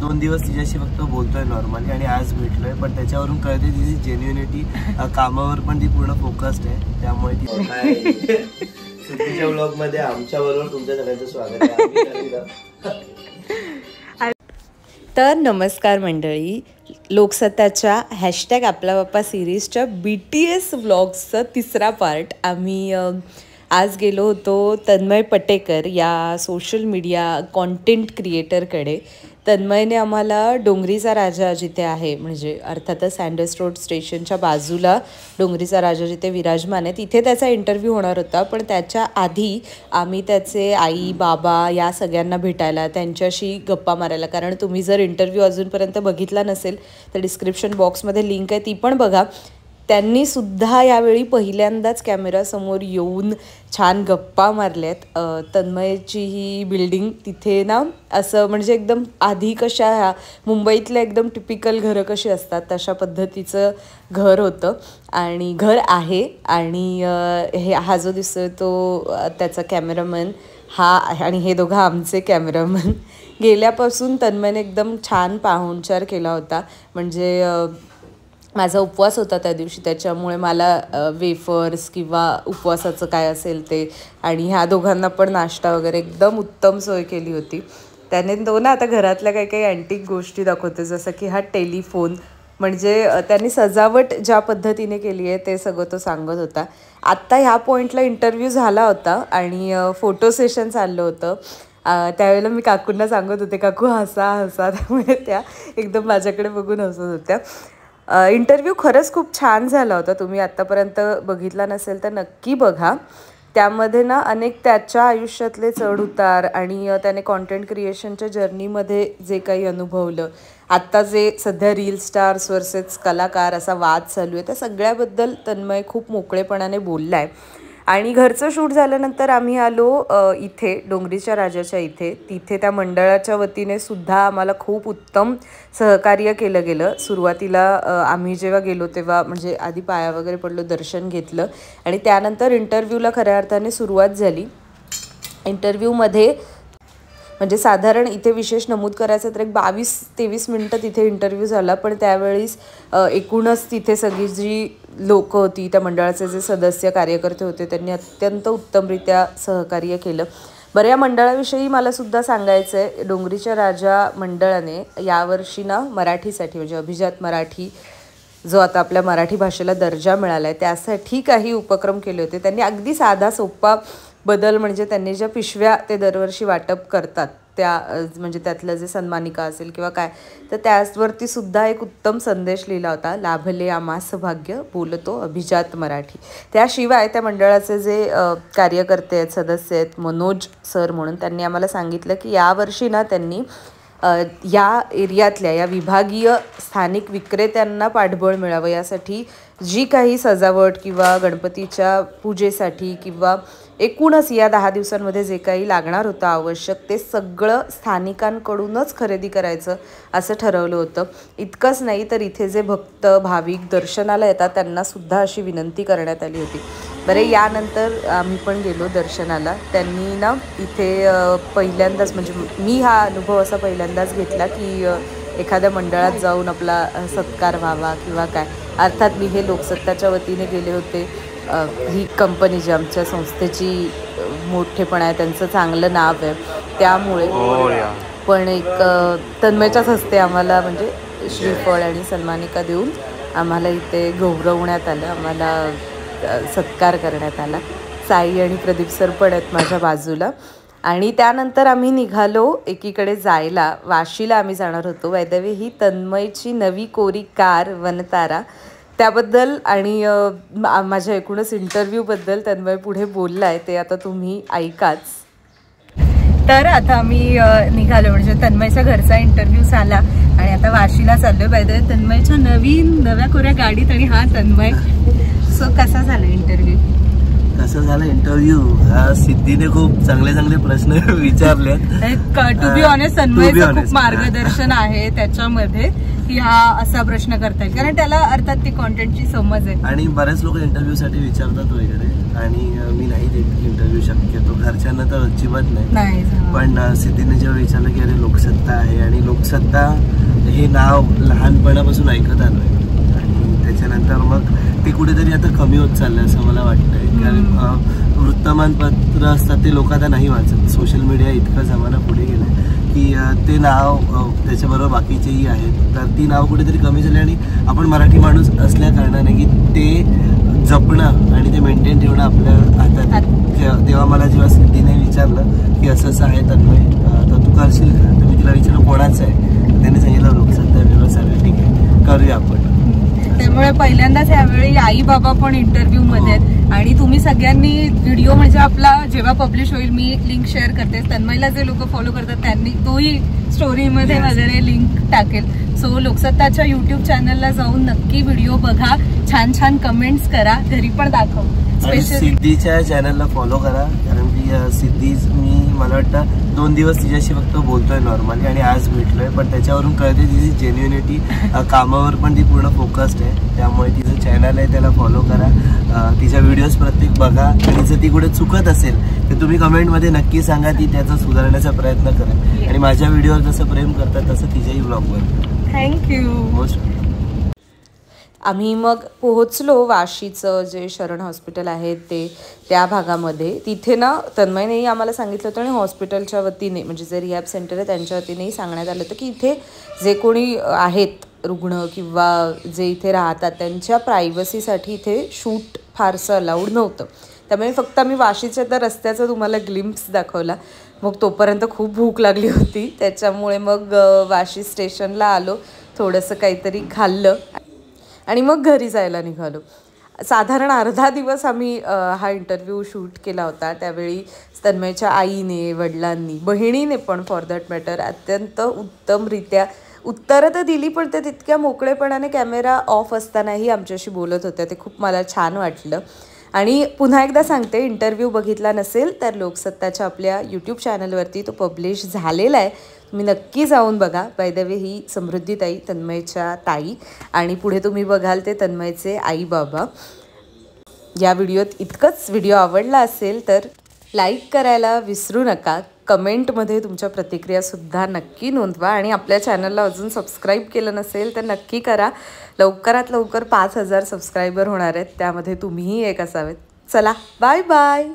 2 दिवस तिच्याशी फक्त बोलतोय नॉर्मली आणि आज भेटलोय, पण त्याच्यावरून कळते तिची जेन्युइनिटी, कामावर पण ती पूर्ण फोकस्ड आहे. त्यामुळे ती सुट्टीच्या व्लॉग मध्ये आमच्या बरोबर तुमच्या सगळ्यांचं स्वागत आहे. तर नमस्कार मंडळी, लोकसत्ताच्या हॅशटॅग आपला बाप्पा सिरीजच्या BTS व्लॉग्सचा 3रा पार्ट आम्ही आज गेलो होतो तन्मय पटेकर या सोशल मीडिया कॉन्टेंट क्रिएटरकडे. तन्मयने आम्हाला डोंगरीचा राजा जिथे आहे, म्हणजे अर्थातच सँडर्स रोड स्टेशनच्या बाजूला डोंगरीचा राजा जिथे विराजमान आहे तिथे त्याचा इंटरव्ह्यू होणार होता. पण त्याच्या आधी आम्ही त्याचे आई बाबा या सगळ्यांना भेटायला, त्यांच्याशी गप्पा मारायला, कारण तुम्ही जर इंटरव्ह्यू अजूनपर्यंत बघितला नसेल तर डिस्क्रिप्शन बॉक्समध्ये लिंक आहे, ती पण बघा. त्यांनी सुद्धा यावेळी पहिल्यांदाच कॅमेरासमोर येऊन छान गप्पा मारल्यात. तन्मयची ही बिल्डिंग तिथे ना असं म्हणजे एकदम आधी कशा ह्या मुंबईतल्या एकदम टिपिकल घरं कशी असतात तशा पद्धतीचं घर होतं आणि घर आहे. आणि हा जो दिसतोय तो त्याचा कॅमेरामॅन हा, आणि हे दोघं आमचे कॅमेरामॅन. गेल्यापासून तन्मयने एकदम छान पाहुणचार केला होता. म्हणजे माझा उपवास होता त्या दिवशी, त्याच्यामुळे मला वेफर्स किंवा उपवासाचं काय असेल ते, आणि ह्या दोघांना पण नाश्ता वगैरे एकदम उत्तम सोय केली होती. त्याने ना आता घरातल्या काही काही अँटिक गोष्टी दाखवते, जसं की हा टेलिफोन. म्हणजे त्यांनी सजावट ज्या पद्धतीने केली आहे ते सगळं तो सांगत होता. आत्ता ह्या पॉईंटला इंटरव्ह्यू झाला होता आणि फोटो सेशन चाललं होतं. त्यावेळेला मी काकूंना सांगत होते, काकू हसा हसा, त्यामुळे त्या एकदम माझ्याकडे बघून हसत होत्या. इंटरव्ह्यू खरंच खूप छान झाला होता. तुम्ही आत्तापर्यंत बघितला नसेल तर नक्की बघा. त्यामध्ये ना अनेक त्याच्या आयुष्यातले चढउतार आणि त्याने कॉन्टेंट क्रिएशनच्या जर्नीमध्ये जे काही अनुभवलं, आत्ता जे सध्या रील स्टार्स वर्सेस कलाकार असा वाद चालू आहे, त्या सगळ्याबद्दल तन्मय खूप मोकळेपणाने बोलला आहे. आणि घरचं शूट झाल्यानंतर आम्ही आलो इथे डोंगरीच्या राजाच्या इथे. तिथे त्या मंडळाच्या वतीने सुद्धा आम्हाला खूप उत्तम सहकार्य केलं गेलं. सुरुवातीला आम्ही जेव्हा गेलो तेव्हा म्हणजे आधी पाया वगैरे पडलो, दर्शन घेतलं आणि त्यानंतर इंटरव्ह्यूला खऱ्या अर्थाने सुरुवात झाली. इंटरव्ह्यूमध्ये म्हणजे साधारण इथे विशेष नमूद करायचं तर एक 22-23 मिनटं तिथे इंटरव्ह्यू झाला. पण त्यावेळीस एकूणच तिथे सगळी जी लोकं होती, त्या मंडळाचे जे सदस्य कार्यकर्ते होते, त्यांनी अत्यंत उत्तमरित्या सहकार्य केलं. बरं, या मंडळाविषयी मला सुद्धा सांगायचं आहे. डोंगरीच्या राजा मंडळाने यावर्षी ना मराठीसाठी म्हणजे अभिजात मराठी जो आता आपल्या मराठी भाषेला दर्जा मिळाला आहे त्यासाठी काही उपक्रम केले होते. त्यांनी अगदी साधा सोपा बदल म्हणजे त्यांनी ज्या पिशव्या ते दरवर्षी वाटप करतात त्या म्हणजे त्यातलं जे सन्मानिका असेल किंवा काय, तर त्यावरती सुद्धा एक उत्तम संदेश लिहिला होता. लाभले आम्हास भाग्य, बोलतो अभिजात मराठी. त्याशिवाय त्या मंडळाचे जे कार्यकर्ते आहेत, सदस्य आहेत, मनोज सर म्हणून, त्यांनी आम्हाला सांगितलं की यावर्षी ना त्यांनी या एरियातल्या या विभागीय स्थानिक विक्रेत्यांना पाठबळ मिळावं यासाठी जी काही सजावट किंवा गणपतीच्या पूजेसाठी किंवा एकूणच या 10 दिवसांमध्ये जे काही लागणार होतं आवश्यक, ते सगळं स्थानिकांकडूनच खरेदी करायचं असं ठरवलं होतं. इतकंच नाही तर इथे जे भक्त भाविक दर्शनाला येतात त्यांनासुद्धा अशी विनंती करण्यात आली होती. बरे, यानंतर आम्ही पण गेलो दर्शनाला. त्यांनी ना इथे पहिल्यांदाच म्हणजे मी हा अनुभव असा पहिल्यांदाच घेतला की एखाद्या मंडळात जाऊन आपला सत्कार व्हावा किंवा काय. अर्थात मी हे लोकसत्ताच्या वतीने गेले होते. ही कंपनी जी आमच्या संस्थेची मोठेपणा आहे, त्यांचं चांगलं नाव आहे, त्यामुळे पण एक तन्मयच्याच हस्ते आम्हाला म्हणजे श्रीफळ आणि सन्मानिका देऊन आम्हाला इथे गौरवण्यात आलं, आम्हाला सत्कार करण्यात आला. साई आणि प्रदीप सर पण आहेत माझ्या बाजूला. आणि त्यानंतर आम्ही निघालो एकीकडे जायला. वाशीला आम्ही जाणार होतो. बाय द वे, ही तन्मयची नवी कोरी कार वनतारा, त्याबद्दल आणि माझ्या एकूणच इंटरव्ह्यूबद्दल तन्मय पुढे बोलला आहे, ते आता तुम्ही ऐकाच. तर आता आम्ही निघालो म्हणजे तन्मयच्या घरचा इंटरव्ह्यू झाला आणि आता वाशीला चाललो. बाय द वे, तन्मयच्या नव्या कोऱ्या गाडीत आणि हा तन्मय. सो कसा झाला इंटरव्ह्यू? कसं झालं इंटरव्ह्यू, सिद्धीने खूप चांगले चांगले प्रश्न विचारले. टू बी ऑनेस्ट तन्मयचं खूप मार्गदर्शन आहे त्याच्यामध्ये की हा असा प्रश्न करता येईल, कारण त्याला अर्थात ती कॉन्टेंटची समज आहे. आणि बरेच लोक इंटरव्ह्यू साठी विचारतात वगैरे, आणि मी नाही देत इंटरव्ह्यू शक्यतो, घरच्यांना तर अजिबात नाही. पण सिद्धीने जेव्हा विचारलं की अरे लोकसत्ता आहे, आणि लोकसत्ता हे नाव लहानपणापासून ऐकत आलोय, आणि त्याच्यानंतर मग ते कुठेतरी आता कमी होत चाललंय असं मला वाटतंय. कारण वृत्तमानपत्र असतात ते लोक आता नाही वाचत, सोशल मीडिया इतका जमाना पुढे गेलाय की ते नाव त्याच्याबरोबर बाकीचेही आहेत, तर ती नाव कुठेतरी कमी झाली. आणि आपण मराठी माणूस असल्या कारणाने की ते जपणं आणि ते मेंटेन ठेवणं आपल्या हातात. तेव्हा मला जेव्हा सिद्धीने विचारलं की असं असं आहे तन्मय, तर तू करशील का, तर मी तिला विचारलं कोणाचं आहे, त्याने सांगितलं लोकसत्ता. मी सांगितलं ठीक आहे करूया आपण. त्यामुळे पहिल्यांदाच यावेळी आई बाबा पण इंटरव्ह्यू मध्ये आहेत, आणि तुम्ही सगळ्यांनी व्हिडिओ म्हणजे आपला जेव्हा पब्लिश होईल मी एक लिंक शेअर करते, तन्मयला जे लोक फॉलो करतात त्यांनी तोही स्टोरीमध्ये वगैरे लिंक टाकेल. सो लोकसत्ताच्या युट्यूब चॅनलला जाऊन नक्की व्हिडिओ बघा, छान छान कमेंट्स करा, घरी पण दाखव. सिद्धीच्या चॅनलला फॉलो करा, कारण की सिद्धी मला वाटतं 2 दिवस तिच्याशी फक्त बोलतोय नॉर्मली, आणि आज भेटलोय, पण त्याच्यावरून कळते तिची जेन्युनिटी, कामावर पण ती पूर्ण फोकस्ड आहे. त्यामुळे तिचं चॅनल आहे त्याला फॉलो करा, तिच्या व्हिडिओज प्रत्येक बघा, आणि जर ती कुठे चुकत असेल तर तुम्ही कमेंटमध्ये नक्की सांगा, ती त्याचा सुधारण्याचा प्रयत्न करेल. आणि माझ्या व्हिडिओवर जसं प्रेम करतात तसं तिच्याही ब्लॉगवर. थँक्यू. आम्ही मग पोहोचलो वाशीचं जे शरण हॉस्पिटल आहे त्या भागामध्ये. तिथे ना तन्मयनेही आम्हाला सांगितलं होतं, आणि हॉस्पिटलच्या वतीने म्हणजे जे रिहॅब सेंटर आहे त्यांच्या वतीनेही सांगण्यात आलं होतं की इथे जे कोणी आहेत रुग्ण किंवा जे इथे राहतात त्यांच्या प्रायव्हसीसाठी इथे शूट फारसं अलाउड नव्हतं. त्यामुळे फक्त आम्ही वाशीच्या त्या रस्त्याचा तुम्हाला ग्लिम्प्स दाखवला. मग तोपर्यंत खूप भूक लागली होती, त्याच्यामुळे मग वाशी स्टेशनला आलो, थोडंसं काहीतरी खाल्लं आणि मग घरी जायला निघालो. साधारण अर्धा दिवस आम्ही हा इंटरव्ह्यू शूट केला होता. त्यावेळी तन्मयच्या आईने, वडिलांनी, बहिणीने पण फॉर दॅट मॅटर अत्यंत उत्तमरित्या उत्तरं तर दिली, पण ते तितक्या मोकळेपणाने कॅमेरा ऑफ असतानाही आमच्याशी बोलत होत्या. ते खूप मला छान वाटलं. आणि पुन्हा एकदा सांगते, इंटरव्ह्यू बघितला नसेल तर लोकसत्ताच्या आपल्या यूट्यूब चॅनलवरती तो पब्लिश झालेला आहे, तुम्ही नक्की जाऊन बघा. बाय द वे ही समृद्धीताई, तन्मयच्या ताई, आणि पुढे तुम्ही बघाल ते तन्मयचे आई बाबा. या व्हिडिओत इतकंच. व्हिडिओ आवडला असेल तर लाईक करायला विसरू नका, कमेंटमध्ये तुमच्या प्रतिक्रियासुद्धा नक्की नोंदवा, आणि आपल्या चॅनलला अजून सबस्क्राईब केलं नसेल तर नक्की करा. लवकरात लवकर 5000 सबस्क्रायबर होणार आहेत, त्यामध्ये तुम्हीही एक असावेत. चला बाय बाय.